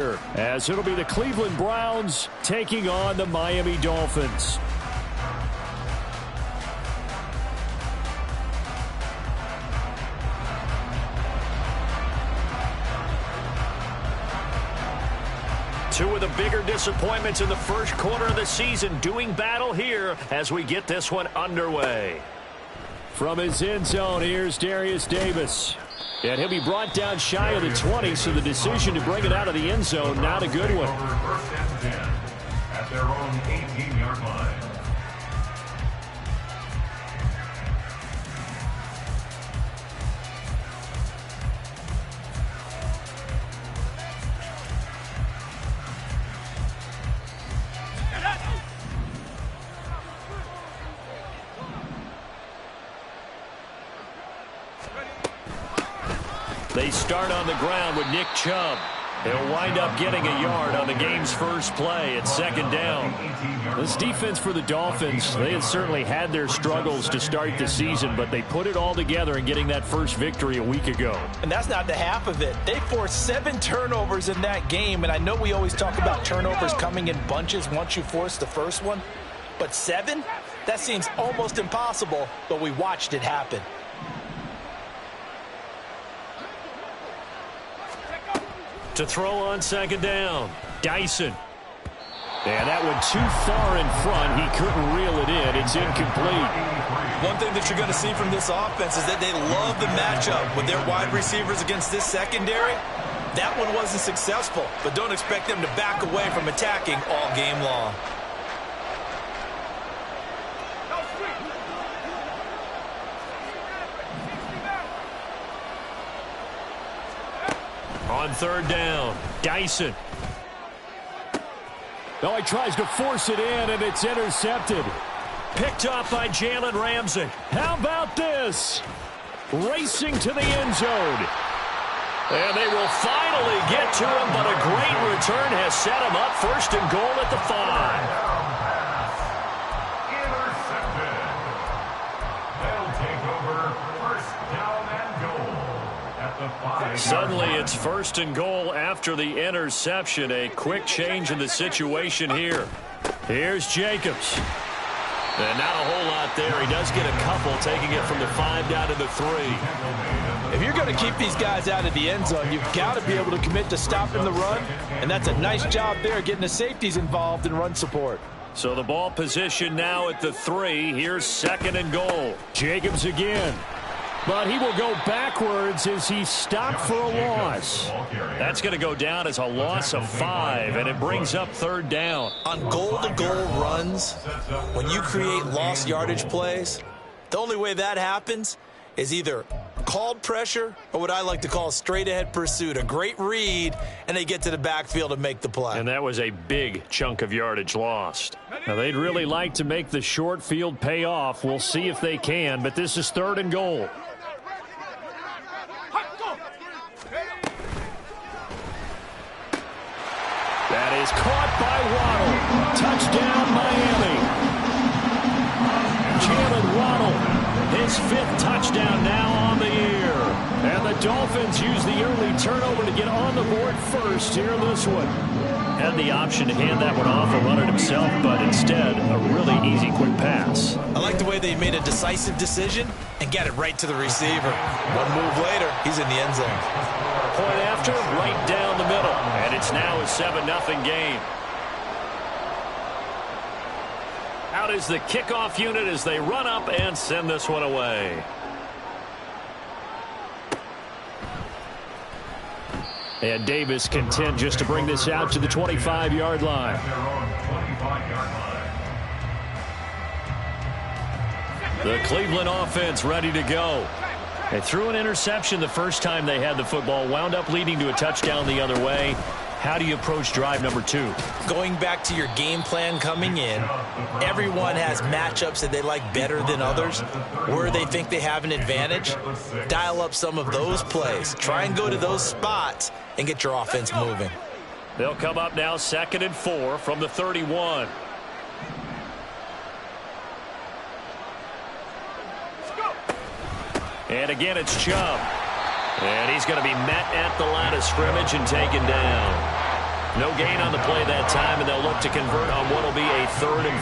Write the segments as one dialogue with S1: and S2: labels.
S1: As it'll be the Cleveland Browns taking on the Miami Dolphins. Two of the bigger disappointments in the first quarter of the season doing battle here as we get this one underway. From his end zone, here's Darius Davis. And he'll be brought down shy of the 20, so the decision to bring it out of the end zone, not a good one.
S2: First and 10 at their own 18-yard line.
S1: They start on the ground with Nick Chubb. They'll wind up getting a yard on the game's first play at second down. This defense for the Dolphins, they had certainly had their struggles to start the season, but they put it all together in getting that first victory a week ago.
S3: And that's not the half of it. They forced 7 turnovers in that game, and I know we always talk about turnovers coming in bunches once you force the first one, but 7? That seems almost impossible, but we watched it happen.
S1: To throw on second down, Dyson. And that went too far in front. He couldn't reel it in. It's incomplete.
S3: One thing that you're going to see from this offense is that they love the matchup with their wide receivers against this secondary. That one wasn't successful, but don't expect them to back away from attacking all game long.
S1: On third down, Dyson. Oh, he tries to force it in, and it's intercepted. Picked up by Jalen Ramsey. How about this? Racing to the end zone. And they will finally get to him, but a great return has set him up first and goal at the 5. Suddenly it's first and goal after the interception. A quick change in the situation here. Here's Jacobs. And not a whole lot there. He does get a couple, taking it from the 5 down to the 3.
S3: If you're going to keep these guys out of the end zone, you've got to be able to commit to stopping the run. And that's a nice job there, getting the safeties involved in run support.
S1: So the ball position now at the 3. Here's second and goal. Jacobs again. But he will go backwards as he stopped for a loss. That's going to go down as a loss of 5, and it brings up third down.
S3: On goal-to-goal runs, when you create lost yardage plays, the only way that happens is either called pressure or what I like to call straight-ahead pursuit. A great read, and they get to the backfield and make the play.
S1: And that was a big chunk of yardage lost. Now, they'd really like to make the short field pay off. We'll see if they can, but this is third and goal. That is caught by Waddle. Touchdown, Miami. Jalen Waddle, his 5th touchdown now on the year. And the Dolphins use the early turnover to get on the board first here in this one. Had the option to hand that one off or run it himself, but instead, a really easy quick pass.
S3: I like the way they made a decisive decision and got it right to the receiver. One move later, he's in the end zone.
S1: Point after, right down the middle. And it's now a 7-0 game. Out is the kickoff unit as they run up and send this one away. And Davis content just to bring this out to the 25-yard line. The Cleveland offense ready to go. They threw an interception the first time they had the football, wound up leading to a touchdown the other way. How do you approach drive number 2?
S3: Going back to your game plan coming in, everyone has matchups that they like better than others. Where they think they have an advantage, dial up some of those plays. Try and go to those spots and get your offense moving.
S1: They'll come up now 2nd and 4 from the 31. And again, it's Chubb. And he's going to be met at the line of scrimmage and taken down. No gain on the play that time, and they'll look to convert on what will be a 3rd and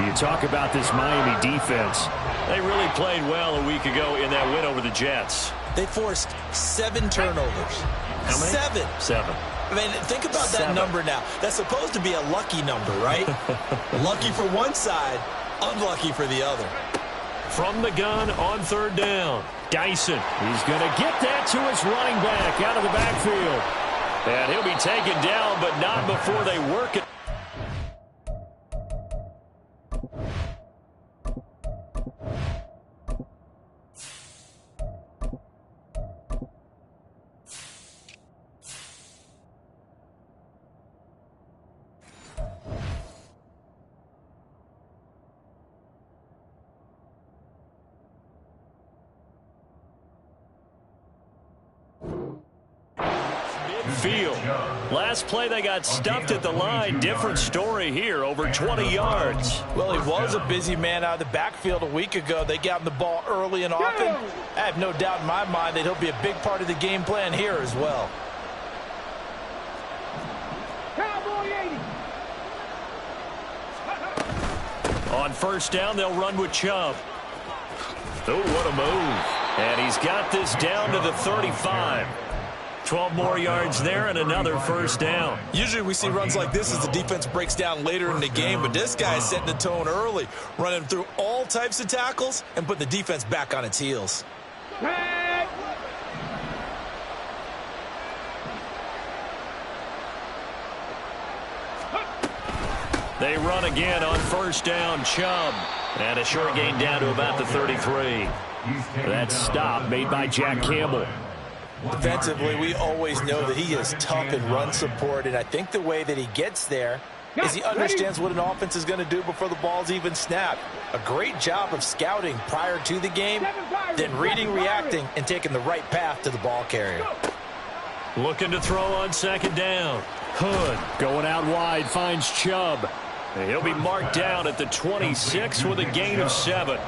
S1: 4.
S4: You talk about this Miami defense.
S1: They really played well a week ago in that win over the Jets.
S3: They forced 7 turnovers.
S1: How many?
S3: 7. I mean, think about that number now. That's supposed to be a lucky number, right? Lucky for one side, unlucky for the other.
S1: From the gun on 3rd down. Dyson. He's going to get that to his running back out of the backfield. And he'll be taken down, but not before they work it. Midfield. Last play they got stuffed at the line. Different story here, over 20 yards.
S3: Well, he was a busy man out of the backfield a week ago. They got him the ball early and often. I have no doubt in my mind that he'll be a big part of the game plan here as well.
S1: On 1st down, they'll run with Chubb. Oh, what a move. And he's got this down to the 35. 12 more yards there and another 1st down.
S3: Usually we see runs like this as the defense breaks down later in the game, but this guy is setting the tone early, running through all types of tackles and putting the defense back on its heels.
S1: They run again on 1st down, Chubb. And a short gain down to about the 33. That stop made by Jack Campbell.
S3: Defensively, we always know that he is tough in run support, and I think the way that he gets there is he understands what an offense is going to do before the ball's even snapped. A great job of scouting prior to the game, then reading, reacting, and taking the right path to the ball carrier.
S1: Looking to throw on 2nd down.
S4: Hood going out wide, finds Chubb.
S1: And he'll be marked down at the 26 with a gain of 7.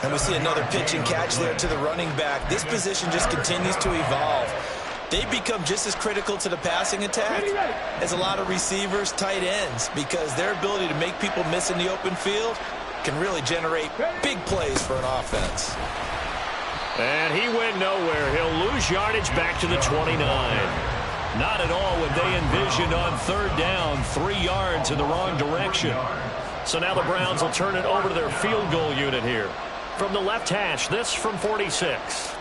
S3: And we see another pitch and catch there to the running back. This position just continues to evolve. They become just as critical to the passing attack as a lot of receivers, tight ends, because their ability to make people miss in the open field can really generate big plays for an offense.
S1: And he went nowhere. He'll lose yardage back to the 29. Not at all what they envisioned on 3rd down, 3 yards in the wrong direction. So now the Browns will turn it over to their field goal unit here. From the left hash, this from 46.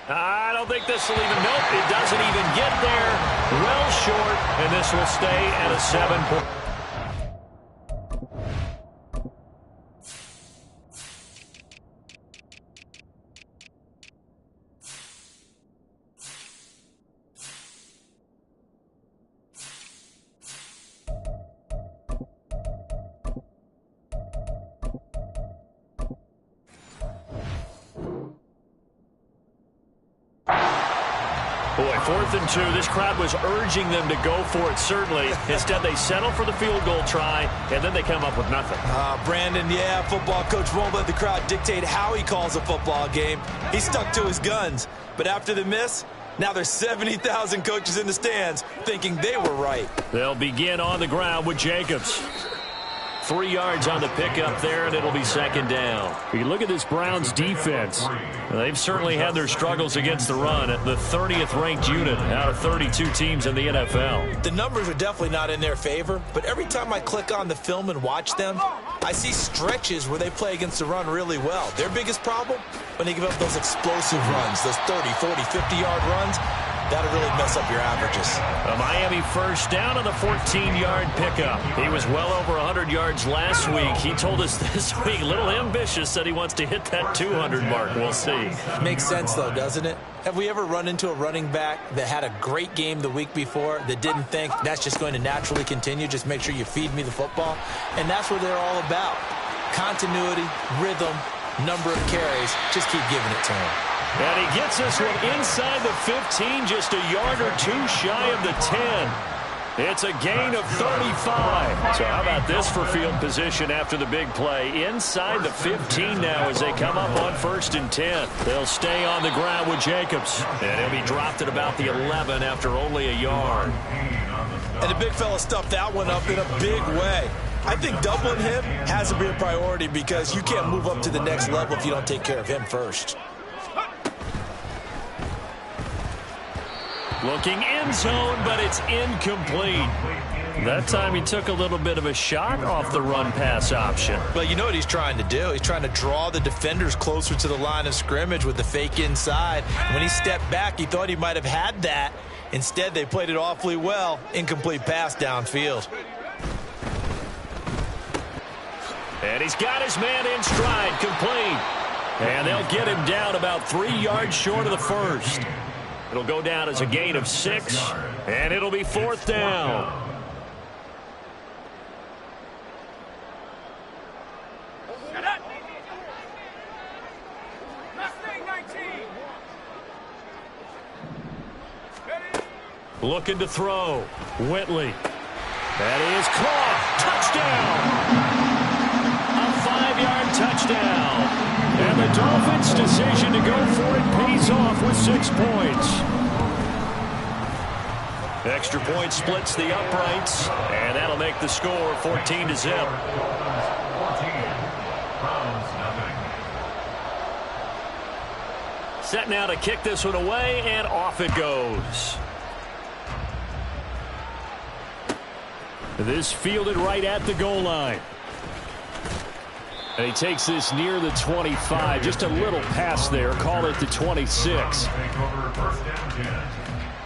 S1: I don't think this will even, nope, it doesn't even get there. Well short, and this will stay at a 7-point. Boy, 4th and 2. This crowd was urging them to go for it, certainly. Instead, they settle for the field goal try, and then they come up with nothing.
S3: Brandon, yeah, football coach won't let the crowd dictate how he calls a football game. He stuck to his guns. But after the miss, now there's 70,000 coaches in the stands thinking they were right.
S1: They'll begin on the ground with Jacobs. 3 yards on the pickup there, and it'll be 2nd down.
S4: You look at this Browns defense.
S1: They've certainly had their struggles against the run at the 30th ranked unit out of 32 teams in the NFL.
S3: The numbers are definitely not in their favor, but every time I click on the film and watch them, I see stretches where they play against the run really well. Their biggest problem, when they give up those explosive runs, those 30, 40, 50-yard runs, that'll really mess up your averages.
S1: A Miami 1st down on the 14-yard pickup. He was well over 100 yards last week. He told us this week, a little ambitious, said he wants to hit that 200 mark. We'll see.
S3: Makes sense, though, doesn't it? Have we ever run into a running back that had a great game the week before that didn't think that's just going to naturally continue? Just make sure you feed me the football. And that's what they're all about. Continuity, rhythm, number of carries. Just keep giving it to him.
S1: And he gets this one inside the 15, just a yard or two shy of the 10. It's a gain of 35. So how about this for field position after the big play? Inside the 15 now as they come up on 1st and 10. They'll stay on the ground with Jacobs. And he'll be dropped at about the 11 after only a yard.
S3: And the big fella stuffed that one up in a big way. I think doubling him has to be a priority because you can't move up to the next level if you don't take care of him first.
S1: Looking end zone, but it's incomplete. That time he took a little bit of a shot off the run-pass option.
S3: But you know what he's trying to do? He's trying to draw the defenders closer to the line of scrimmage with the fake inside. When he stepped back, he thought he might have had that. Instead, they played it awfully well. Incomplete pass downfield.
S1: And he's got his man in stride, complete. And they'll get him down about 3 yards short of the first. It'll go down as a gain of 6, and it'll be 4th down. Looking to throw. Whitley. That is caught. Touchdown. A 5-yard touchdown. And the Dolphins' decision to go for it pays off with 6 points. Extra point splits the uprights, and that'll make the score 14-0. Set now to kick this one away, and off it goes. This fielded right at the goal line. And he takes this near the 25. Just a little pass there. Call it the 26.
S2: Take over 1st and 10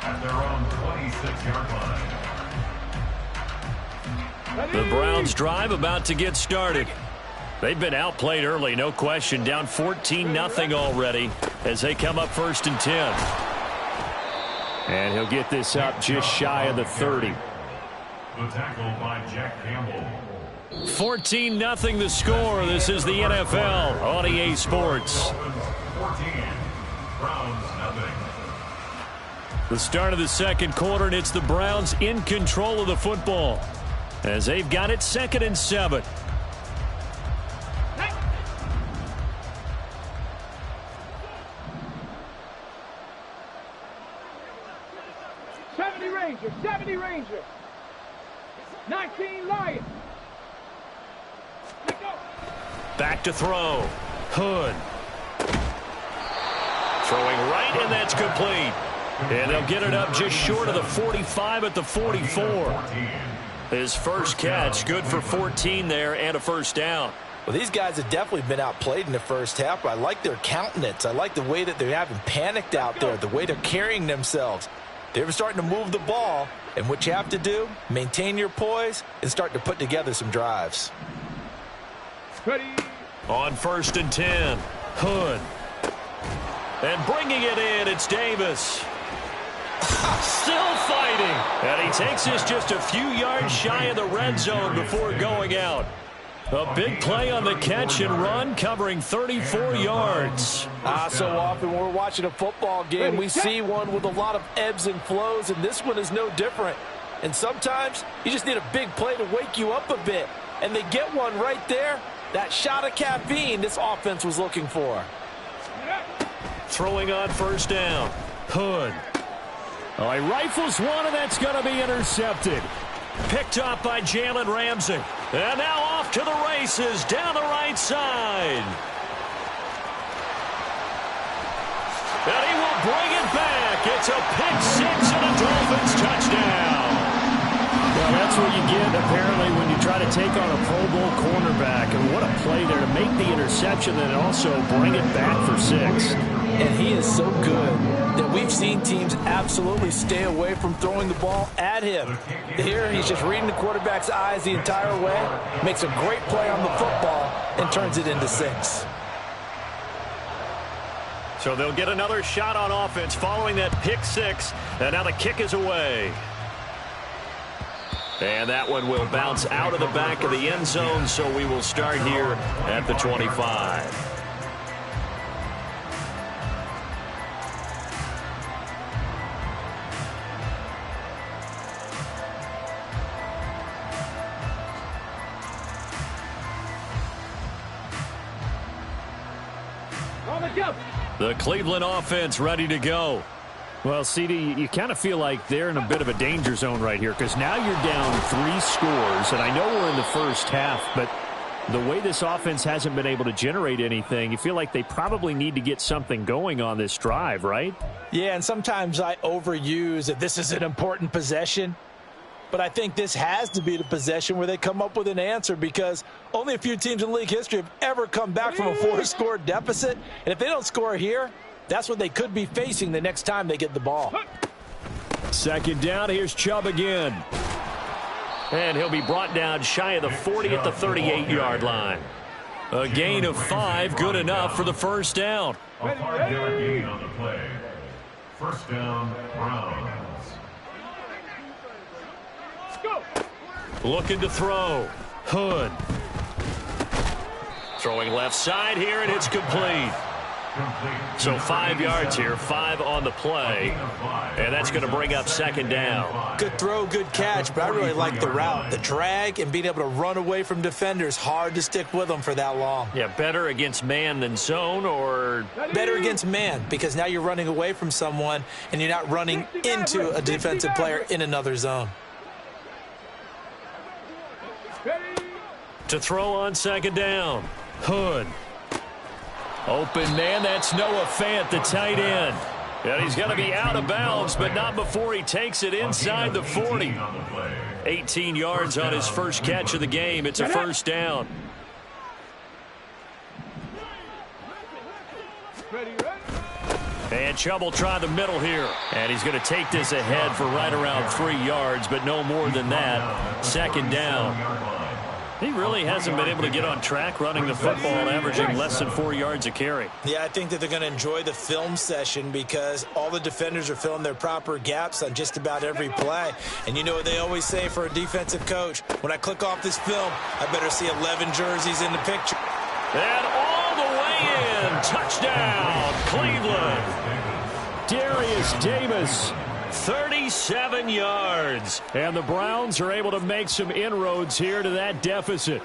S2: at their own 26-yard line.
S1: The Browns drive about to get started. They've been outplayed early, no question. Down 14-0 already as they come up 1st and 10. And he'll get this up just shy of the 30.
S2: The tackle by Jack Campbell.
S1: 14-0 the score. This is the NFL on EA Sports.
S2: 14, Browns nothing.
S1: The start of the second quarter, and it's the Browns in control of the football as they've got it 2nd and 7.
S5: '70 Ranger, 19 Lions.
S1: Back to throw. Hood. Throwing right, and that's complete. And they'll get it up just short of the 45 at the 44. His first catch, good for 14 there and a 1st down.
S3: Well, these guys have definitely been outplayed in the first half, but I like their countenance. I like the way that they're having panicked out there, the way they're carrying themselves. They're starting to move the ball, and what you have to do, maintain your poise and start to put together some drives.
S5: Ready.
S1: On 1st and 10, Hood. And bringing it in, it's Davis. Still fighting. And he takes this just a few yards shy of the red zone before going out. A big play on the catch and run, covering 34 yards.
S3: So often when we're watching a football game, we see one with a lot of ebbs and flows, and this one is no different. And sometimes you just need a big play to wake you up a bit. And they get one right there. That shot of caffeine this offense was looking for.
S1: Throwing on 1st down. Hood. Oh, he rifles one, and that's going to be intercepted. Picked up by Jalen Ramsey. And now off to the races down the right side. And he will bring it back. It's a pick-6 and a Dolphins touchdown. Well, that's what you get, apparently, when you try to take on a Pro Bowl cornerback. And what a play there to make the interception and also bring it back for 6.
S3: And he is so good that we've seen teams absolutely stay away from throwing the ball at him. Here, he's just reading the quarterback's eyes the entire way, makes a great play on the football, and turns it into 6.
S1: So they'll get another shot on offense following that pick-6, and now the kick is away. And that one will bounce out of the back of the end zone, so we will start here at the 25.
S5: Double.
S1: The Cleveland offense ready to go.
S4: Well, CD, you kind of feel like they're in a bit of a danger zone right here because now you're down 3 scores, and I know we're in the first half, but the way this offense hasn't been able to generate anything, you feel like they probably need to get something going on this drive, right?
S3: Yeah, and sometimes I overuse that this is an important possession, but I think this has to be the possession where they come up with an answer because only a few teams in league history have ever come back from a 4-score deficit, and if they don't score here, that's what they could be facing the next time they get the ball.
S1: Second down, here's Chubb again. And he'll be brought down shy of the 40 at the 38-yard line. A gain of 5, good enough for the first down.
S2: A 5-yard gain on the play. First down, Browns.
S1: Looking to throw. Hood. Throwing left side here, and it's complete. So 5 yards here, 5 on the play. And that's going to bring up second down.
S3: Good throw, good catch, but I really like the route. The drag and being able to run away from defenders, hard to stick with them for that long.
S1: Yeah, better against man than zone, or
S3: better against man because now you're running away from someone and you're not running into a defensive player in another zone.
S1: To throw on second down. Hood. Open man, that's Noah Fant, the tight end. And he's going to be out of bounds, but not before he takes it inside the 40. 18 yards on his first catch of the game. It's a first down. And Chubb will try the middle here. And he's going to take this ahead for right around 3 yards, but no more than that. Second down. He really hasn't been able to get on track running the football, averaging less than 4 yards a carry.
S3: Yeah, I think that they're going to enjoy the film session because all the defenders are filling their proper gaps on just about every play. And you know what they always say for a defensive coach? When I click off this film, I better see 11 jerseys in the picture.
S1: And all the way in. Touchdown, Cleveland.
S4: Darius Davis.
S1: 37 yards.
S4: And the Browns are able to make some inroads here to that deficit.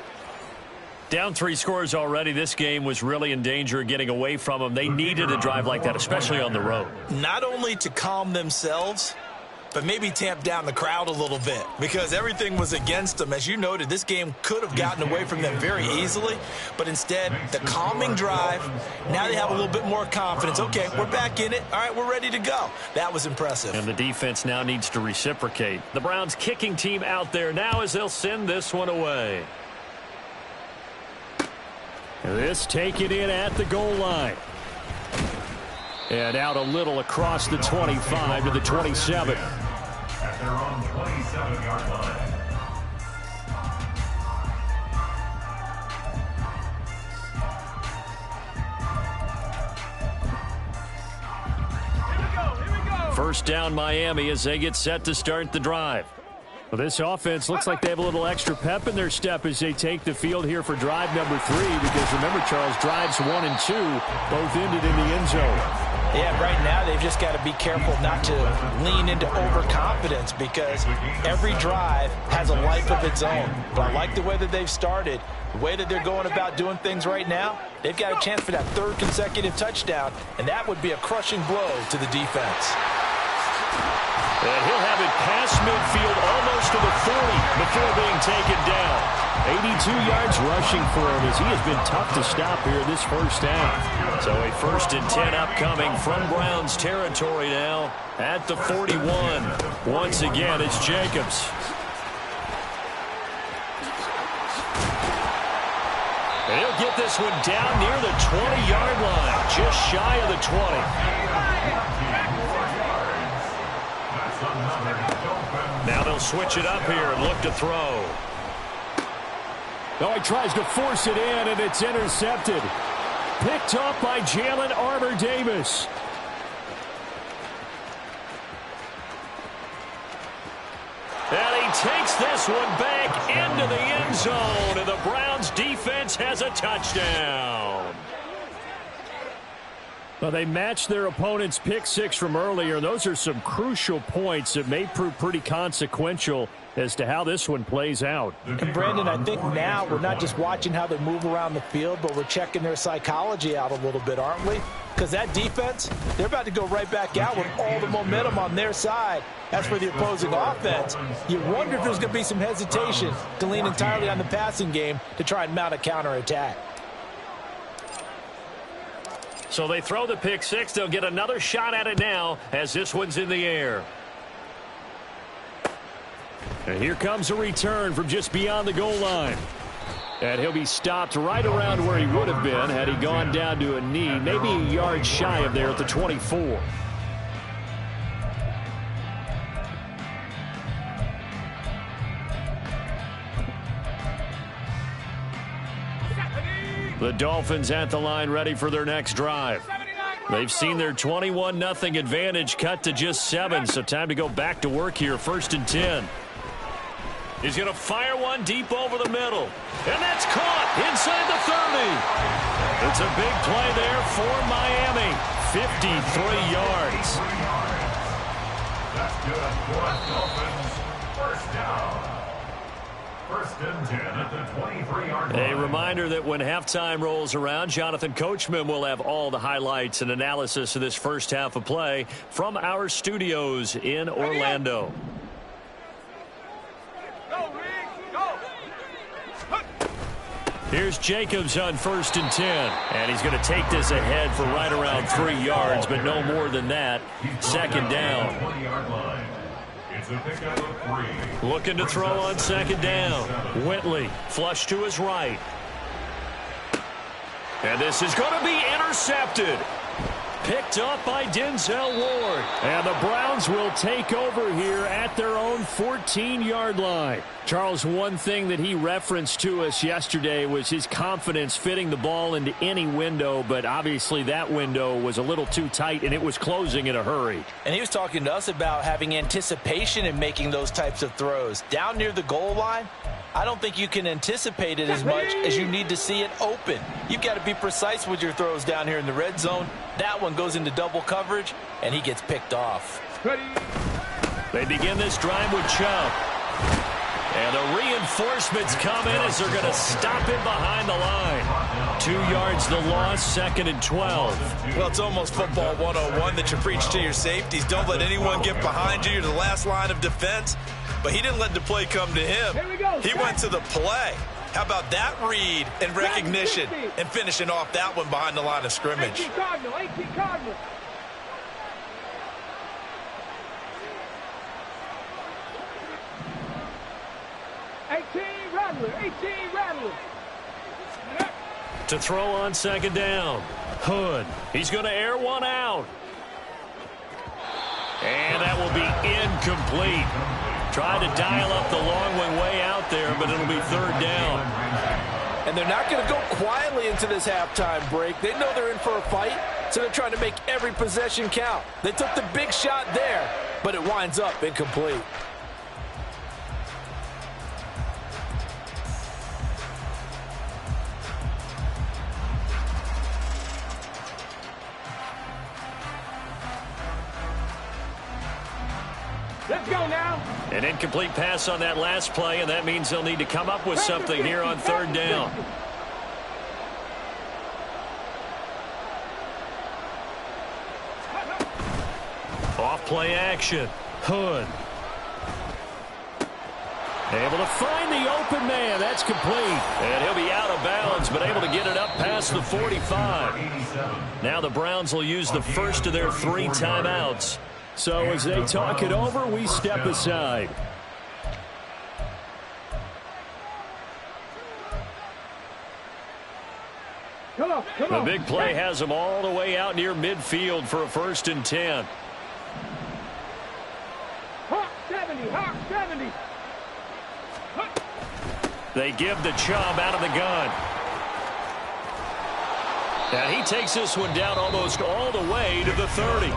S1: Down 3 scores already. This game was really in danger of getting away from them. They needed a drive like that, especially on the road.
S3: Not only to calm themselves, but maybe tamp down the crowd a little bit because everything was against them. As you noted, this game could have gotten away from them very easily, but instead, the calming drive, now they have a little bit more confidence. Okay, we're back in it. All right, we're ready to go. That was impressive.
S1: And the defense now needs to reciprocate. The Browns kicking team out there now as they'll send this one away.
S4: This taken in at the goal line. And out a little across the 25 to the 27.
S2: At their own 27-yard line.
S1: First down Miami as they get set to start the drive.
S4: Well, this offense looks like they have a little extra pep in their step as they take the field here for drive number 3 because remember, Charles, drives 1 and 2 both ended in the end zone.
S3: Yeah, right now they've just got to be careful not to lean into overconfidence because every drive has a life of its own. But I like the way that they've started, the way that they're going about doing things right now. They've got a chance for that 3rd consecutive touchdown, and that would be a crushing blow to the defense.
S1: And he'll have it past midfield almost to the 40 before being taken down. 82 yards rushing for him as he has been tough to stop here this first down. So a 1st and 10 upcoming from Browns territory now at the 41. Once again, it's Jacobs. And he'll get this one down near the 20-yard line, just shy of the 20. Now they'll switch it up here and look to throw.
S4: Oh, he tries to force it in, and it's intercepted. Picked up by Jalen Armour-Davis.
S1: And he takes this one back into the end zone, and the Browns defense has a touchdown.
S4: Well, they matched their opponent's pick six from earlier. Those are some crucial points that may prove pretty consequential as to how this one plays out.
S6: And, Brandon, I think now we're not just watching how they move around the field, but we're checking their psychology out a little bit, aren't we? Because that defense, they're about to go right back out with all the momentum on their side. As for the opposing offense, you wonder if there's going to be some hesitation to lean entirely on the passing game to try and mount a counterattack.
S1: So they throw the pick six. They'll get another shot at it now as this one's in the air.
S4: And here comes a return from just beyond the goal line. And he'll be stopped right around where he would have been had he gone down to a knee, maybe a yard shy of there at the 24. The Dolphins at the line ready for their next drive. They've seen their 21-0 advantage cut to just 7, so time to go back to work here, 1st and 10.
S1: He's going to fire one deep over the middle. And that's caught inside the 30. It's a big play there for Miami. 53 yards.
S2: That's good for Dolphins. First down. 1st and 10 at the 23-yard line.
S1: A reminder that when halftime rolls around, Jonathan Coachman will have all the highlights and analysis of this first half of play from our studios in Orlando. Here's Jacobs on 1st and 10. And he's going to take this ahead for right around 3 yards, but no more than that. 2nd down.
S2: 20-yard line. It's a pickup of 3.
S1: Looking to throw on 2nd down. Whitley, flush to his right. And this is going to be intercepted. Picked up by Denzel Ward. And the Browns will take over here at their own 14-yard line. Charles, one thing that he referenced to us yesterday was his confidence fitting the ball into any window, but obviously that window was a little too tight, and it was closing in a hurry.
S6: And he was talking to us about having anticipation in making those types of throws. Down near the goal line, I don't think you can anticipate it as much as you need to see it open. You've got to be precise with your throws down here in the red zone. That one goes into double coverage, and he gets picked off.
S1: They begin this drive with Chubb. And the reinforcements come in as they're going to stop him behind the line. 2 yards the loss, 2nd and 12.
S3: Well, it's almost football 101 that you preach to your safeties. Don't let anyone get behind you. You're the last line of defense. But he didn't let the play come to him. He went to the play. How about that read and recognition and finishing off that one behind the line of scrimmage?
S5: 18 Cardinal. 18 Rattler.
S1: To throw on 2nd down. Hood. He's going to air one out. And that will be incomplete. Trying to dial up the long way out there, but it'll be 3rd down.
S6: And they're not going to go quietly into this halftime break. They know they're in for a fight, so they're trying to make every possession count. They took the big shot there, but it winds up incomplete.
S5: Let's go now.
S1: An incomplete pass on that last play, and that means they'll need to come up with something here on 3rd down. Off play action. Hood. Able to find the open man. That's complete. And he'll be out of bounds, but able to get it up past the 45. Now the Browns will use the first of their 3 timeouts. So as they talk it over, we step aside.
S5: Come on.
S1: The big play has them all the way out near midfield for a 1st and 10.
S5: Hawk 70.
S1: They give the Chubb out of the gun. And he takes this one down almost all the way to the 30.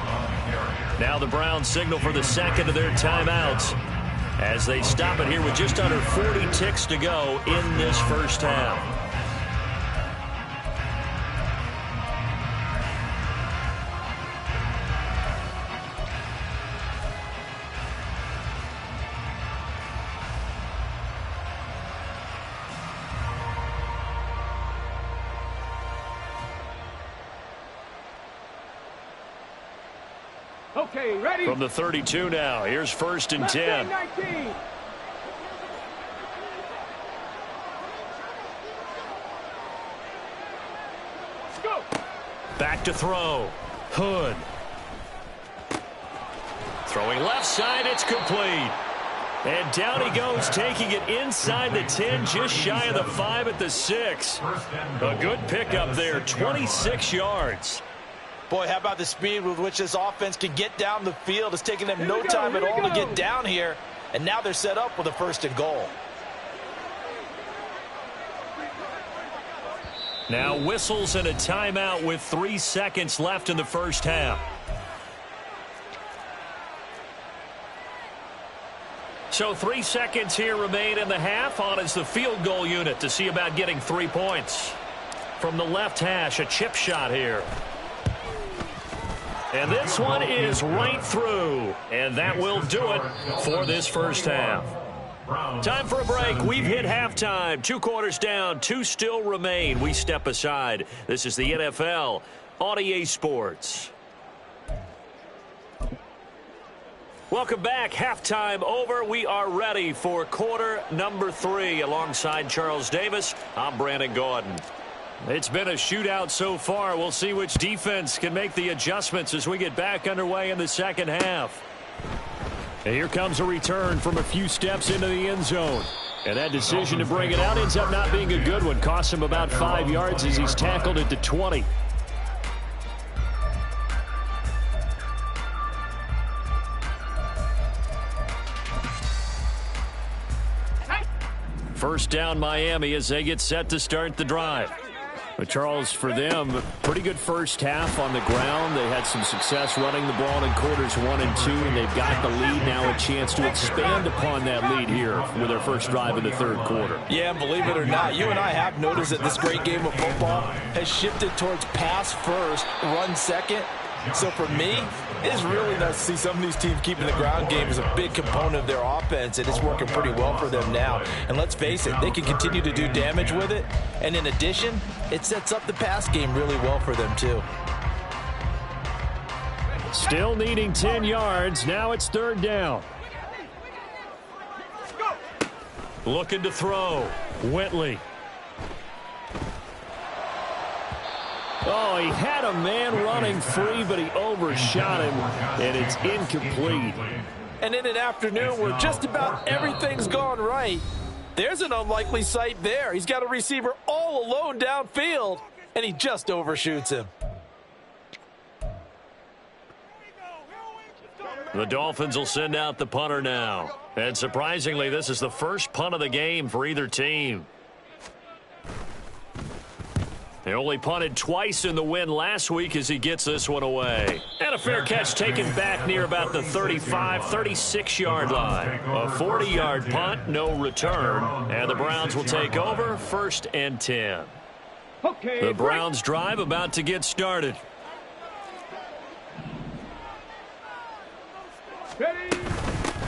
S1: Now the Browns signal for the 2nd of their timeouts as they stop it here with just under 40 ticks to go in this first half.
S5: Okay, ready?
S1: From the 32 now, here's 1st and 10.
S5: 19. Let's go.
S1: Back to throw. Hood. Throwing left side, it's complete. And down he goes, taking it inside the 10, just shy of the 5 at the 6. A good pickup there, 26 yards.
S6: Boy, how about the speed with which this offense can get down the field? It's taking them no time at all to get down here. And now they're set up with a 1st and goal.
S1: Now whistles and a timeout with 3 seconds left in the first half. So 3 seconds here remain in the half. On is the field goal unit to see about getting 3 points. From the left hash, a chip shot here. And this one is right through. And that will do it for this first half. Time for a break. We've hit halftime. 2 quarters down. 2 still remain. We step aside. This is the NFL on EA Sports. Welcome back. Halftime over. We are ready for quarter number 3. Alongside Charles Davis, I'm Brandon Gordon. It's been a shootout so far. We'll see which defense can make the adjustments as we get back underway in the second half. And here comes a return from a few steps into the end zone. And that decision to bring it out ends up not being a good one. Costs him about 5 yards as he's tackled at the 20. First down Miami as they get set to start the drive. But Charles, for them, pretty good first half on the ground. They had some success running the ball in quarters 1 and 2, and they've got the lead now, a chance to expand upon that lead here with their first drive in the third quarter.
S6: Yeah, believe it or not, you and I have noticed that this great game of football has shifted towards pass first, run second. So for me, it's really nice to see some of these teams keeping the ground game as a big component of their offense, and it's working pretty well for them now. And let's face it, they can continue to do damage with it. And in addition, it sets up the pass game really well for them too.
S4: Still needing 10 yards. Now it's 3rd down.
S1: Looking to throw. Whitley.
S4: Oh, he had a man running free, but he overshot him, and it's incomplete.
S6: And in an afternoon where just about everything's gone right, there's an unlikely sight there. He's got a receiver all alone downfield, and he just overshoots him.
S1: The Dolphins will send out the punter now. And surprisingly, this is the first punt of the game for either team. They only punted twice in the win last week as he gets this one away. And a fair catch taken back near about the 35, 36-yard line. A 40-yard punt, no return. And the Browns will take over, 1st and 10. The Browns drive about to get started.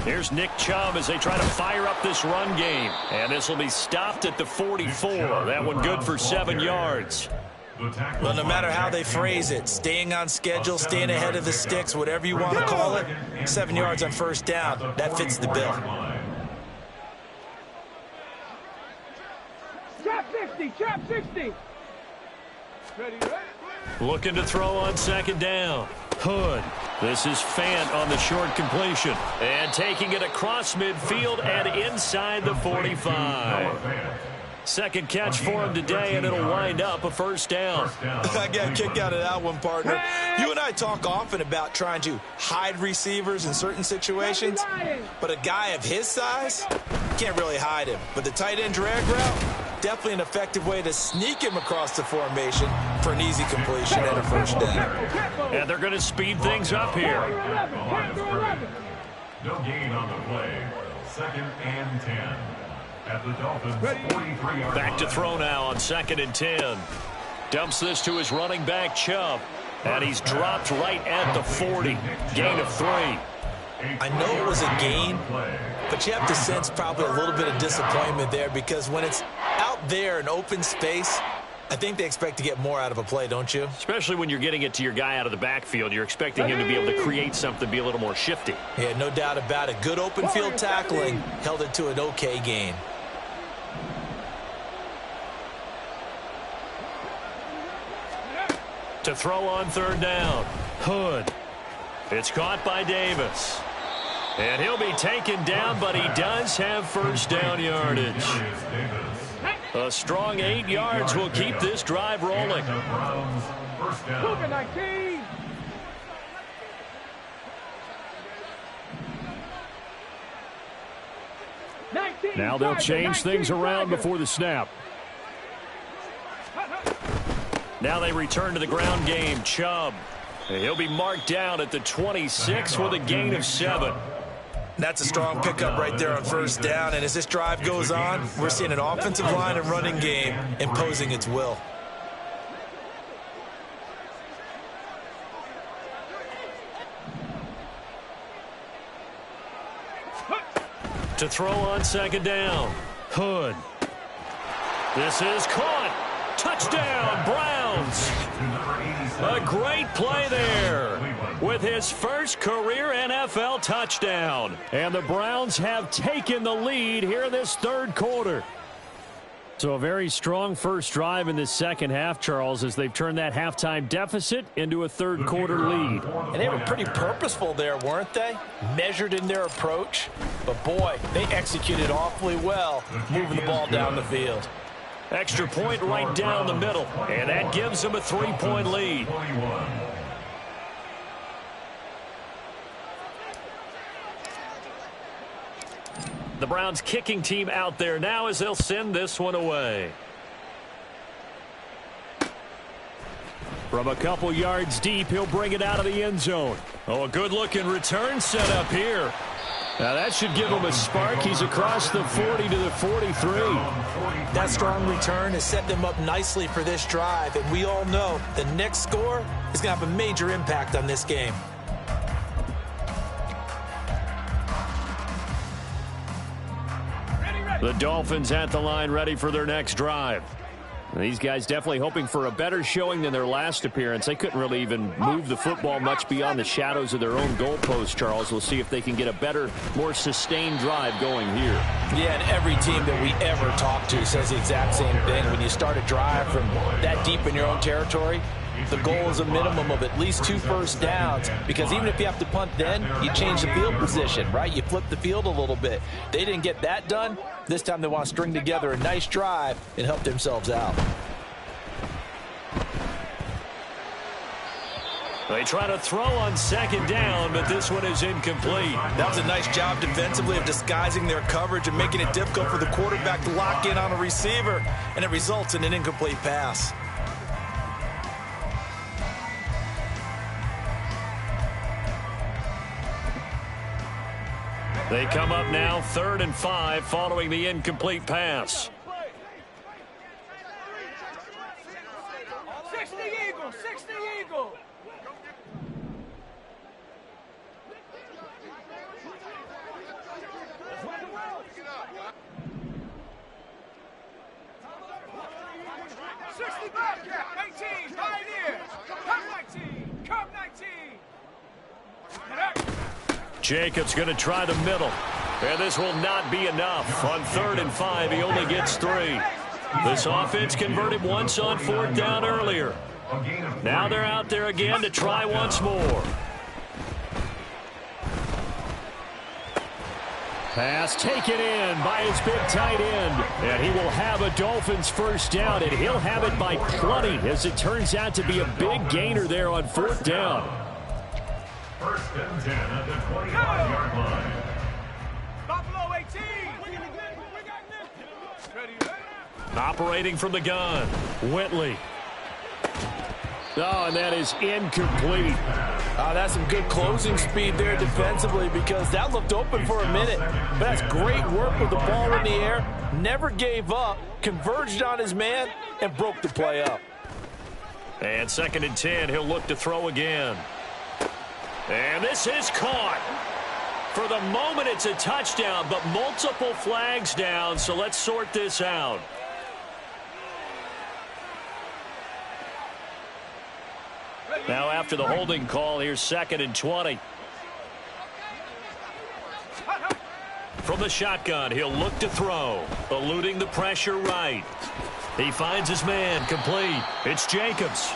S1: Here's Nick Chubb as they try to fire up this run game. And this will be stopped at the 44. That one good for 7 yards.
S3: Well, no matter how they phrase it, staying on schedule, staying ahead of the sticks, whatever you want to call it, 7 yards on first down, that fits the bill.
S5: Trap 60, trap 60. Ready, ready.
S1: Looking to throw on 2nd down. Hood. This is Fant on the short completion. And taking it across midfield and inside the 45. Second catch for him today, and it'll wind up a 1st down.
S3: I got a kick out of that one, partner. You and I talk often about trying to hide receivers in certain situations, but a guy of his size, can't really hide him. But the tight end drag route, definitely an effective way to sneak him across the formation for an easy completion and a 1st down.
S1: And they're going to speed things up here.
S2: No gain on the play. 2nd and 10. At the Dolphins' 43-yard
S1: Back to throw now on 2nd and 10. Dumps this to his running back, Chubb. And he's dropped right at the 40. Gain of 3.
S3: I know it was a gain, but you have to sense probably a little bit of disappointment there because when it's out there in open space, I think they expect to get more out of a play, don't you?
S1: Especially when you're getting it to your guy out of the backfield. You're expecting him to be able to create something, be a little more shifty.
S3: Yeah, no doubt about it. Good open field tackling held it to an okay gain.
S1: To throw on third down. Hood. It's caught by Davis. And he'll be taken down, but he does have first down yardage. A strong 8 yards will keep this drive rolling.
S5: Cougar 19.
S4: Now they'll change things around before the snap.
S1: Now they return to the ground game. Chubb. He'll be marked down at the 26 with a gain of 7.
S3: That's a strong pickup right there on first down. And as this drive goes on, we're seeing an offensive line and running game imposing its will.
S1: To throw on second down. Hood. This is caught. Touchdown, Browns. A great play there with his first career NFL touchdown.
S4: And the Browns have taken the lead here in this third quarter. So a very strong first drive in this second half, Charles, as they've turned that halftime deficit into a third quarter lead.
S6: And they were pretty purposeful there, weren't they? Measured in their approach. But, boy, they executed awfully well moving the ball down the field.
S1: Extra point right down the middle, and that gives them a 3-point lead. The Browns kicking team out there now as they'll send this one away.
S4: From a couple yards deep, he'll bring it out of the end zone.
S1: Oh, a good-looking return set up here.
S4: Now that should give him a spark. He's across the 40 to the 43.
S6: That strong return has set them up nicely for this drive, and we all know the next score is going to have a major impact on this game.
S1: The Dolphins at the line ready for their next drive.
S4: These guys definitely hoping for a better showing than their last appearance. They couldn't really even move the football much beyond the shadows of their own goalpost, Charles. We'll see if they can get a better, more sustained drive going here.
S6: Yeah, and every team that we ever talk to says the exact same thing. When you start a drive from that deep in your own territory, the goal is a minimum of at least 2 first downs, because even if you have to punt then, you change the field position, right? You flip the field a little bit. They didn't get that done. This time they want to string together a nice drive and help themselves out.
S1: They try to throw on second down, but this one is incomplete.
S3: That was a nice job defensively of disguising their coverage and making it difficult for the quarterback to lock in on a receiver, and it results in an incomplete pass.
S1: They come up now 3rd and 5 following the incomplete pass.
S5: 60 Eagle, 60 Eagle. Bobcat, 19, Pioneers, Cup 19, Cup 19.
S1: Jacobs going to try the middle. And this will not be enough. On 3rd and 5, he only gets 3. This offense converted once on 4th down earlier. Now they're out there again to try once more.
S4: Pass taken in by his big tight end. And he will have a Dolphins first down, and he'll have it by plenty, as it turns out to be a big gainer there on 4th down.
S2: 1st and 10 at the 25-yard line.
S5: Buffalo 18.
S1: Operating from the gun, Whitley.
S4: Oh, and that is incomplete.
S6: That's some good closing speed there defensively, because that looked open for a minute. But that's great work with the ball in the air. Never gave up, converged on his man, and broke the play up.
S1: And 2nd and 10, he'll look to throw again. And this is caught. For the moment, it's a touchdown, but multiple flags down, so let's sort this out. Now after the holding call, here's 2nd and 20. From the shotgun, he'll look to throw, eluding the pressure right. He finds his man, complete. It's Jacobs.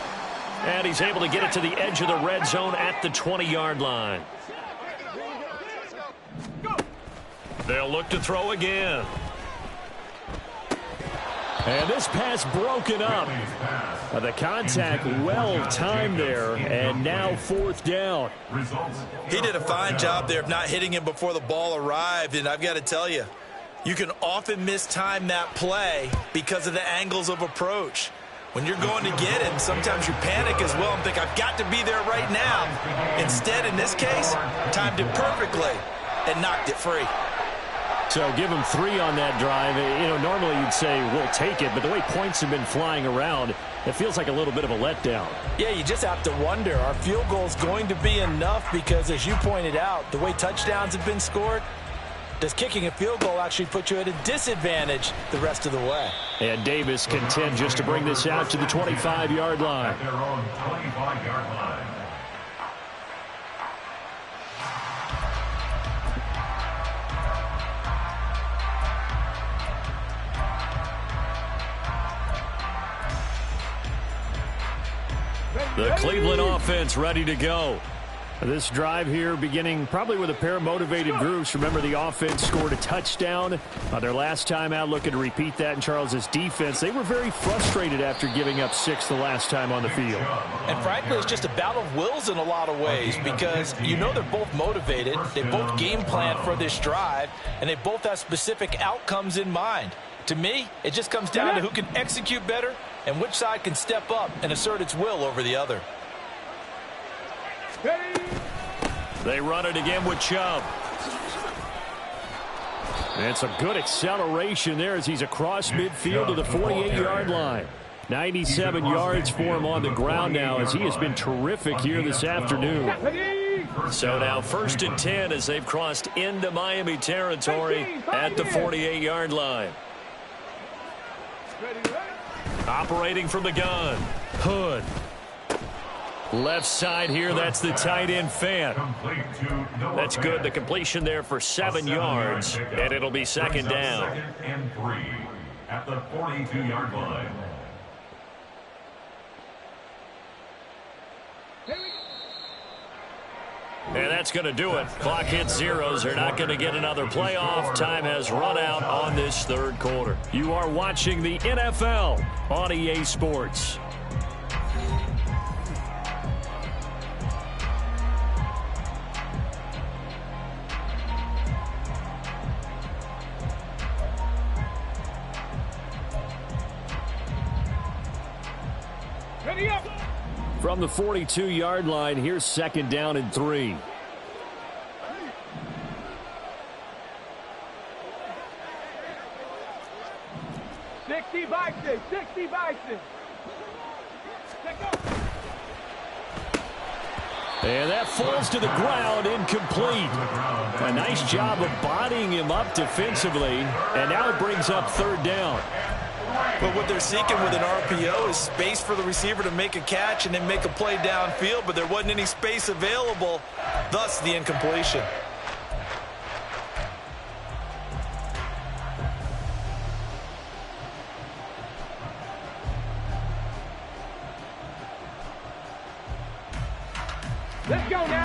S1: And he's able to get it to the edge of the red zone at the 20-yard line. They'll look to throw again.
S4: And this pass broken up. The contact well timed there, and now 4th down.
S3: He did a fine job there of not hitting him before the ball arrived, and I've got to tell you, you can often mistime that play because of the angles of approach. When you're going to get him, sometimes you panic as well and think, I've got to be there right now. Instead, in this case, timed it perfectly and knocked it free.
S4: So give him 3 on that drive. You know, normally you'd say, we'll take it, but the way points have been flying around, it feels like a little bit of a letdown.
S6: Yeah, you just have to wonder, are field goals going to be enough? Because as you pointed out, the way touchdowns have been scored, does kicking a field goal actually put you at a disadvantage the rest of the way?
S4: And Davis content just to bring this out to the 25-yard line.
S2: At their own 25-yard line.
S1: The Cleveland offense ready to go.
S4: This drive here beginning probably with a pair of motivated groups. Remember, the offense scored a touchdown their last time out, looking to repeat that in Charles's defense. They were very frustrated after giving up 6 the last time on the field.
S6: And frankly, it's just a battle of wills in a lot of ways because you know they're both motivated. They both game plan for this drive, and they both have specific outcomes in mind. To me, it just comes down to who can execute better and which side can step up and assert its will over the other.
S1: They run it again with Chubb.
S4: And it's a good acceleration there as he's across midfield to the 48-yard line. 97 yards for him on the ground now as he has been terrific here this afternoon.
S1: So now 1st and 10 as they've crossed into Miami territory at the 48-yard line. Operating from the gun, Hood. Left side here, that's the tight end Fant. That's good. The completion there for 7 yards, and it'll be 2nd down.
S2: 2nd and 3 at the 42-yard line.
S1: And that's going to do it. Clock hits zeros. They're not going to get another playoff. Time has run out on this 3rd quarter. You are watching the NFL on EA Sports.
S4: From the 42-yard line, here's 2nd down and 3. And that falls to the ground, incomplete. A nice job of bodying him up defensively, and now it brings up 3rd down.
S3: But what they're seeking with an RPO is space for the receiver to make a catch and then make a play downfield, but there wasn't any space available, thus the incompletion.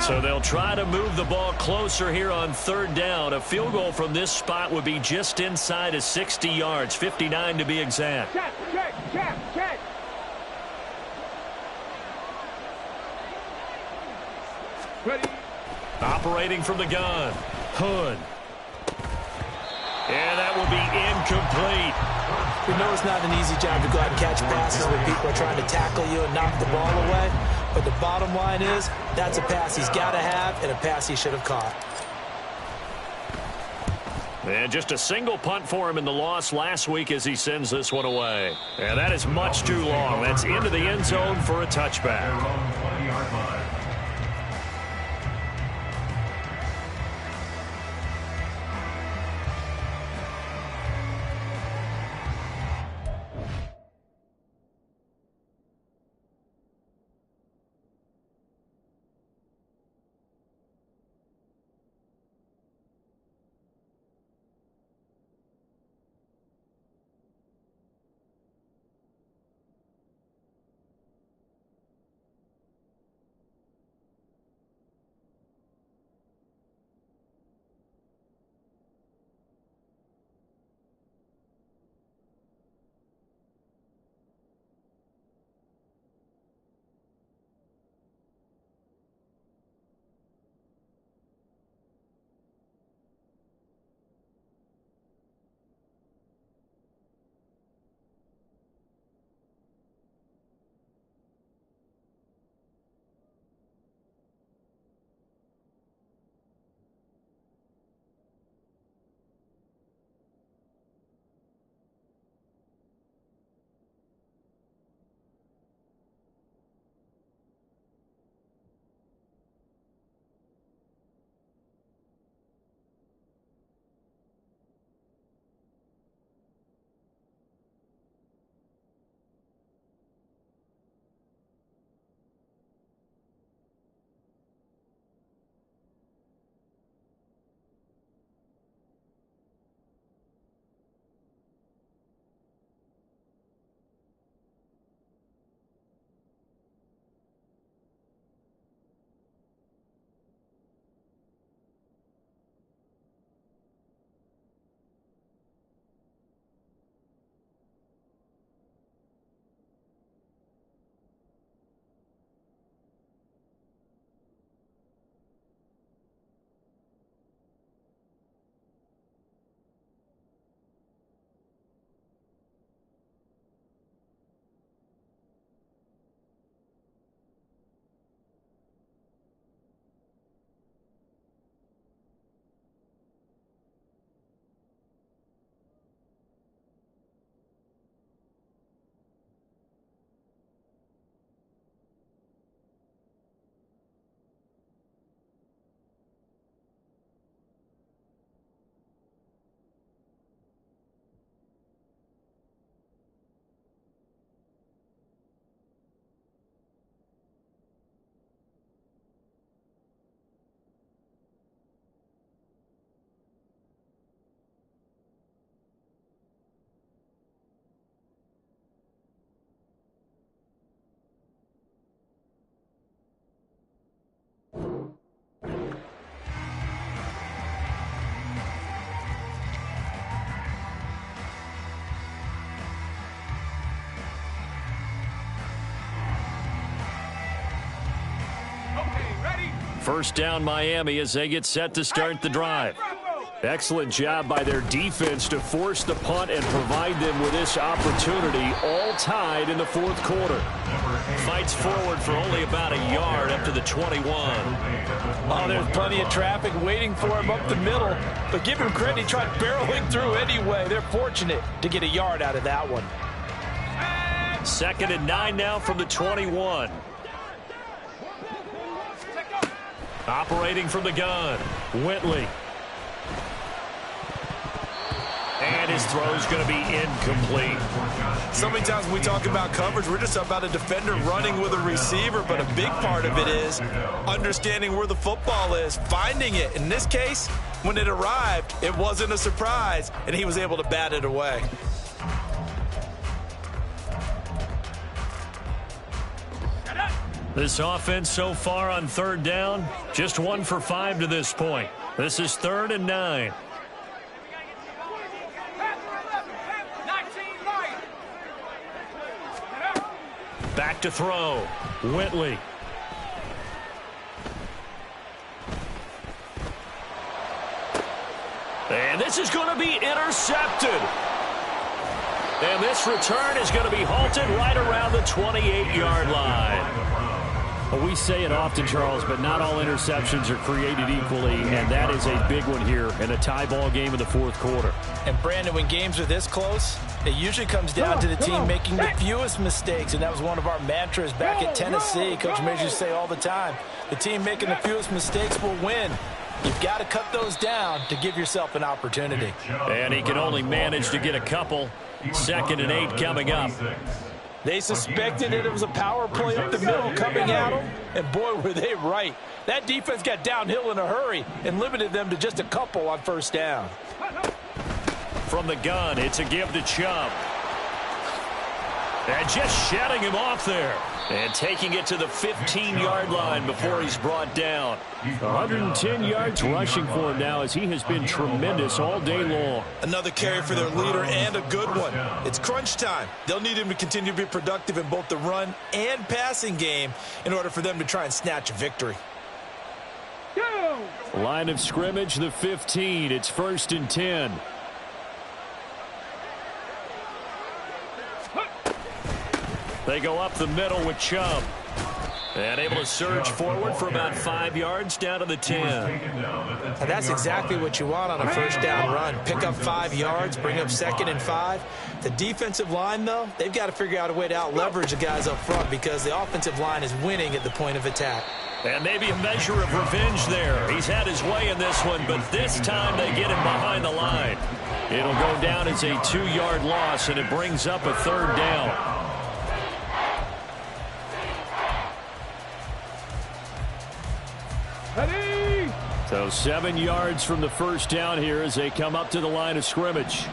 S1: So they'll try to move the ball closer here on 3rd down. A field goal from this spot would be just inside of 60 yards, 59 to be exact.
S5: Check. Ready.
S1: Operating from the gun, Hood. And that will be incomplete.
S6: We know it's not an easy job to go out and catch passes when people are trying to tackle you and knock the ball away. But the bottom line is, that's a pass he's got to have and a pass he should have caught.
S1: And just a single punt for him in the loss last week as he sends this one away. And that is much too long. That's into the end zone for a touchback.
S2: Their own 20-yard line.
S1: First down Miami as they get set to start the drive.
S4: Excellent job by their defense to force the punt and provide them with this opportunity, all tied in the fourth quarter.
S1: Fights forward for only about a yard up to the 21.
S6: Oh, there's plenty of traffic waiting for him up the middle. But give him credit, he tried barreling through anyway. They're fortunate to get a yard out of that one.
S1: 2nd and 9 now from the 21. Operating from the gun, Whitley. And his throw's going to be incomplete.
S3: So many times when we talk about coverage, we're just about a defender running with a receiver, but a big part of it is understanding where the football is, finding it. In this case, when it arrived, it wasn't a surprise, and he was able to bat it away.
S1: This offense so far on 3rd down, just 1 for 5 to this point. This is 3rd and 9. Back to throw, Whitley. And this is going to be intercepted. And this return is going to be halted right around the 28-yard line.
S4: Well, we say it often, Charles, but not all interceptions are created equally, and that is a big one here in a tie ball game in the fourth quarter.
S6: And, Brandon, when games are this close, it usually comes down to the team making the fewest mistakes, and that was one of our mantras back at Tennessee. Coach Majors used to say all the time, the team making the fewest mistakes will win. You've got to cut those down to give yourself an opportunity.
S1: And he can only manage to get a couple. 2nd and 8 coming up.
S6: They suspected that it was a power play up the middle coming at them, and boy, were they right. That defense got downhill in a hurry and limited them to just a couple on 1st down.
S1: From the gun, it's a give to Chubb. And just shutting him off there. And taking it to the 15-yard line before he's brought down.
S4: 110 yards rushing for him now as he has been tremendous all day long.
S3: Another carry for their leader and a good one. It's crunch time. They'll need him to continue to be productive in both the run and passing game in order for them to try and snatch a victory.
S4: Line of scrimmage, the 15. It's 1st and 10.
S1: They go up the middle with Chubb. And able to surge forward for about 5 yards down to the 10.
S3: And that's exactly what you want on a 1st down run. Pick up 5 yards, bring up 2nd and 5. The defensive line, though, they've got to figure out a way to out-leverage the guys up front because the offensive line is winning at the point of attack.
S1: And maybe a measure of revenge there. He's had his way in this one, but this time they get him behind the line. It'll go down as a 2-yard loss, and it brings up a 3rd down.
S4: So 7 yards from the 1st down here as they come up to the line of scrimmage.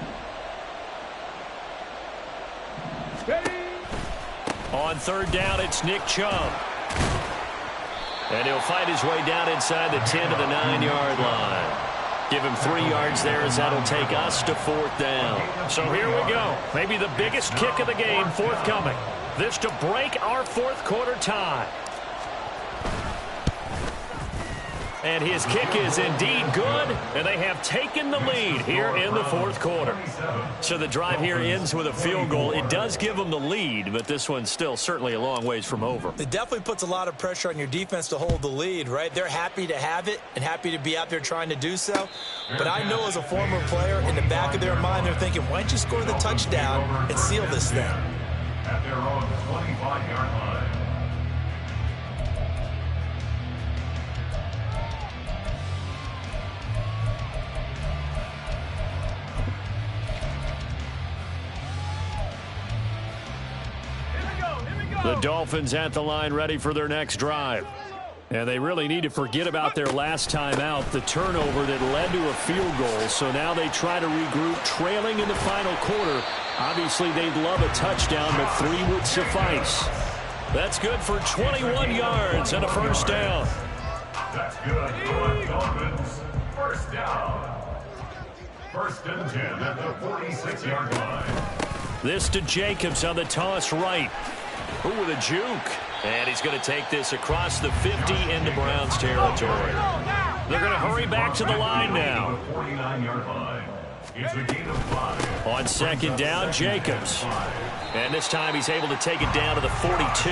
S1: On 3rd down, it's Nick Chubb. And he'll fight his way down inside the 10 to the 9-yard line. Give him 3 yards there as that'll take us to 4th down.
S4: So here we go. Maybe the biggest kick of the game forthcoming. This to break our fourth quarter tie.
S1: And his kick is indeed good, and they have taken the lead here in the fourth quarter. So the drive here ends with a field goal. It does give them the lead, but this one's still certainly a long ways from over.
S3: It definitely puts a lot of pressure on your defense to hold the lead, right? They're happy to have it and happy to be out there trying to do so. But I know as a former player, in the back of their mind, they're thinking, why don't you score the touchdown and seal this thing?
S2: At their own 25-yard line.
S4: The Dolphins at the line ready for their next drive. And they really need to forget about their last time out, the turnover that led to a field goal. So now they try to regroup, trailing in the final quarter. Obviously, they'd love a touchdown, but 3 would suffice.
S1: That's good for 21 yards and a 1st down.
S2: That's good for the Dolphins. 1st down. 1st and 10 at the 46-yard line.
S1: This to Jacobs on the toss right. Ooh, with a juke. And he's going to take this across the 50 into Browns territory. They're going to hurry back to the line now.
S2: 49-yard line. It's a gain of 5.
S1: On second down, Jacobs. And this time he's able to take it down to the 42.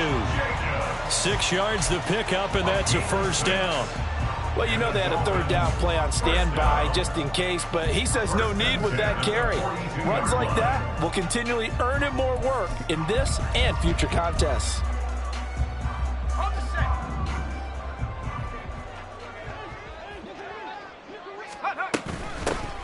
S1: 6 yards the pickup, and that's a first down.
S6: Well, you know they had a third down play on standby just in case, but he says no need with that carry. Runs like that will continually earn him more work in this and future contests.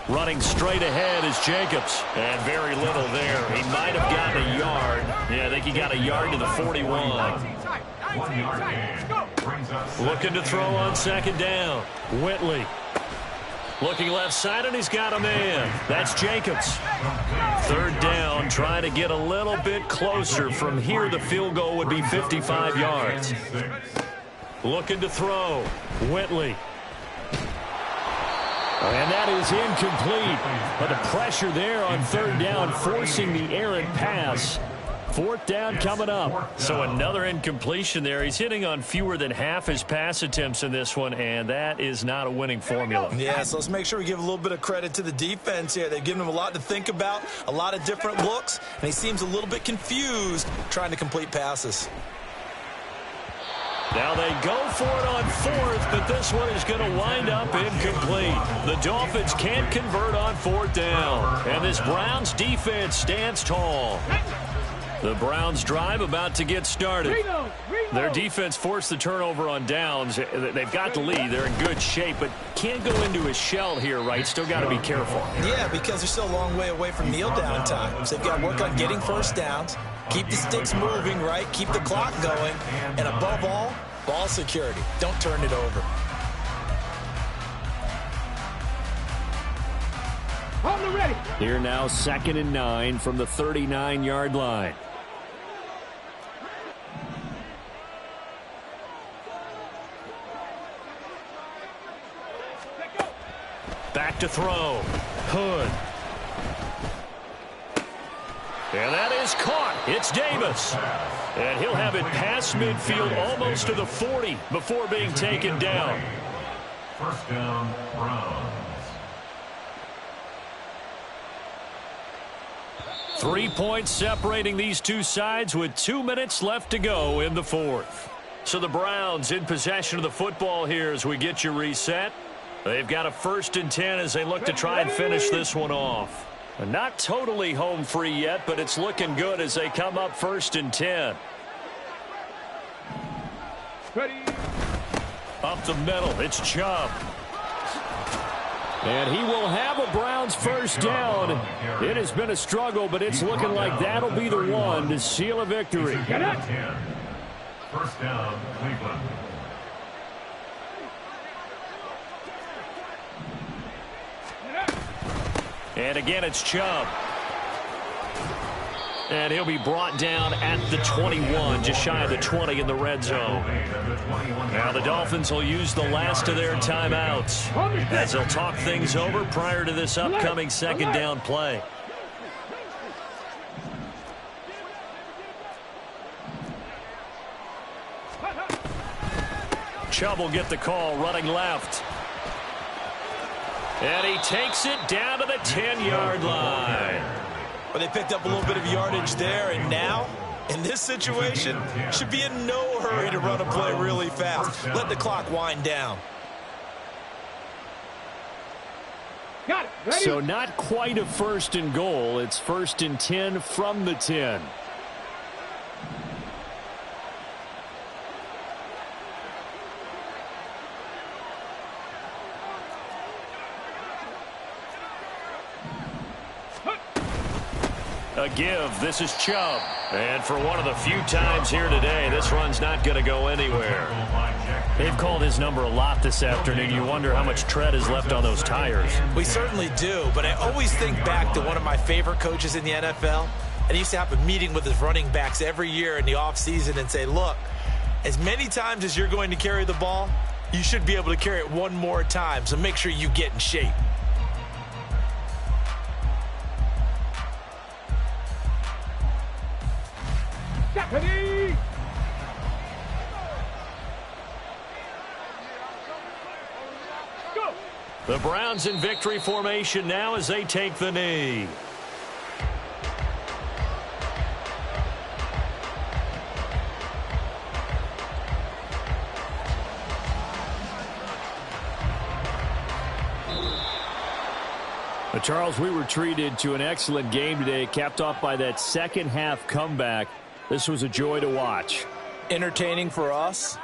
S1: Running straight ahead is Jacobs. And very little there. He might have gotten a yard. Yeah, I think he got a yard to the 41.
S2: 1 yard gain.
S1: Looking to throw on second down. Whitley. Looking left side, and he's got a man. That's Jacobs. Third down, trying to get a little bit closer. From here, the field goal would be 55 yards. Looking to throw. Whitley. And that is incomplete. But the pressure there on third down, forcing the errant pass. Fourth down coming up. So another incompletion there. He's hitting on fewer than half his pass attempts in this one, and that is not a winning formula.
S3: Yeah, so let's make sure we give a little bit of credit to the defense here. They've given him a lot to think about, a lot of different looks, and he seems a little bit confused trying to complete passes.
S1: Now they go for it on fourth, but this one is going to wind up incomplete. The Dolphins can't convert on fourth down, and this Browns defense stands tall. The Browns drive about to get started. Their defense forced the turnover on downs. They've got the lead. They're in good shape, but can't go into a shell here, right? Still got to be careful.
S3: Yeah, because they're still a long way away from kneel down time. So they've got to work on getting first downs, keep the sticks moving, right? Keep the clock going, and above all, ball security. Don't turn it over.
S5: Ready.
S4: Here now, 2nd and 9 from the 39-yard line.
S1: Back to throw. Hood. And that is caught. It's Davis. And he'll have it past midfield almost to the 40 before being taken down.
S2: First down, Browns.
S1: 3 points separating these two sides with 2 minutes left to go in the fourth. So the Browns in possession of the football here as we get you reset. They've got a 1st and 10 as they look to try and finish this one off. Not totally home free yet, but it's looking good as they come up 1st and 10.
S5: Ready.
S1: Up the middle, it's Chubb.
S4: And he will have a Browns first down. It has been a struggle, but it's looking like that'll be the one to seal a victory.
S2: First down, Cleveland.
S1: And again, it's Chubb. And he'll be brought down at the 21, just shy of the 20 in the red zone. Now the Dolphins will use the last of their timeouts as they'll talk things over prior to this upcoming 2nd down play. Chubb will get the call, running left. And he takes it down to the 10-yard line.
S3: Well, they picked up a little bit of yardage there, and now, in this situation, should be in no hurry to run a play really fast. Let the clock wind down.
S5: Got it. Ready.
S4: So not quite a 1st and goal. It's 1st and 10 from the 10.
S1: A give. This is Chubb. And for one of the few times here today, this run's not going to go anywhere. They've called his number a lot this afternoon. You wonder how much tread is left on those tires.
S3: We certainly do, but I always think back to one of my favorite coaches in the NFL. And he used to have a meeting with his running backs every year in the offseason and say, look, as many times as you're going to carry the ball, you should be able to carry it one more time, so make sure you get in shape.
S5: Ready.
S1: Browns in victory formation now as they take the knee.
S4: Charles, we were treated to an excellent game today, capped off by that second half comeback. This was a joy to watch.
S6: Entertaining for us,